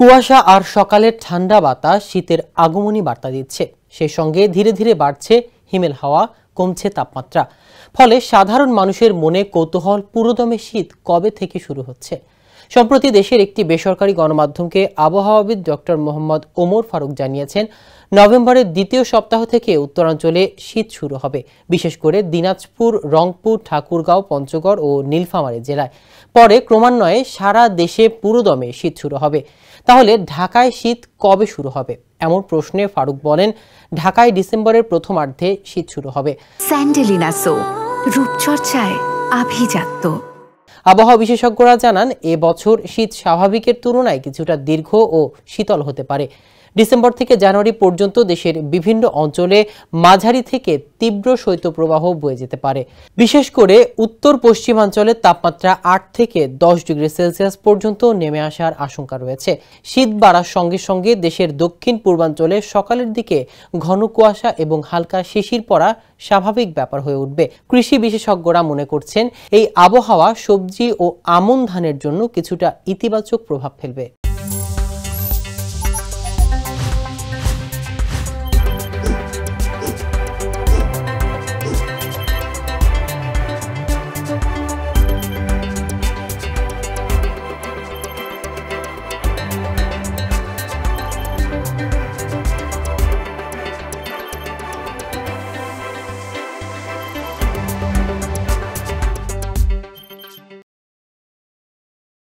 কুয়াশা আর সকালের ঠান্ডা বাতাস শীতের আগমনী বার্তা দিচ্ছে। সেই সঙ্গে ধীরে ধীরে বাড়ছে হিমেল হাওয়া, কমছে তাপমাত্রা। ফলে সাধারণ মানুষের মনে কৌতূহল, পুরোদমে শীত কবে থেকে শুরু হচ্ছে। সম্প্রতি দেশের একটি বেসরকারি গণমাধ্যমকে আবহাওয়াবিদ ডক্টর মোহাম্মদ ওমর ফারুক জানিয়েছেন, নভেম্বরের দ্বিতীয় সপ্তাহ থেকে উত্তরাঞ্চলে শীত শুরু হবে, বিশেষ করে দিনাজপুর, রংপুর, ঠাকুরগাঁও, পঞ্চগড় ও নীলফামারী জেলায়। পরে ক্রমান্বয়ে সারা দেশে পুরোদমে শীত শুরু হবে। তাহলে ঢাকায় শীত কবে শুরু হবে? এমন প্রশ্নে ফারুক বলেন, ঢাকায় ডিসেম্বরের প্রথমার্ধে শীত শুরু হবে। স্যান্ডেলিনা সো, রূপচর্চায় আভিজাত্য। আবহাওয়া বিশেষজ্ঞরা জানান, এবছর শীত স্বাভাবিকের তুলনায় কিছুটা দীর্ঘ ও শীতল হতে পারে। ডিসেম্বর থেকে জানুয়ারি পর্যন্ত দেশের বিভিন্ন অঞ্চলে মাঝারি থেকে তীব্র শৈত্যপ্রবাহ বয়ে যেতে পারে। বিশেষ করে উত্তর পশ্চিমাঞ্চলে তাপমাত্রা 8 থেকে 10 ডিগ্রি সেলসিয়াস পর্যন্ত নেমে আসার আশঙ্কা রয়েছে। শীত বাড়ার সঙ্গে সঙ্গে দেশের দক্ষিণ পূর্বাঞ্চলে সকালের দিকে ঘন কুয়াশা এবং হালকা শিশির পড়া স্বাভাবিক ব্যাপার হয়ে উঠবে। কৃষি বিশেষজ্ঞরা মনে করছেন, এই আবহাওয়া সবজি ও আমন ধানের জন্য কিছুটা ইতিবাচক প্রভাব ফেলবে।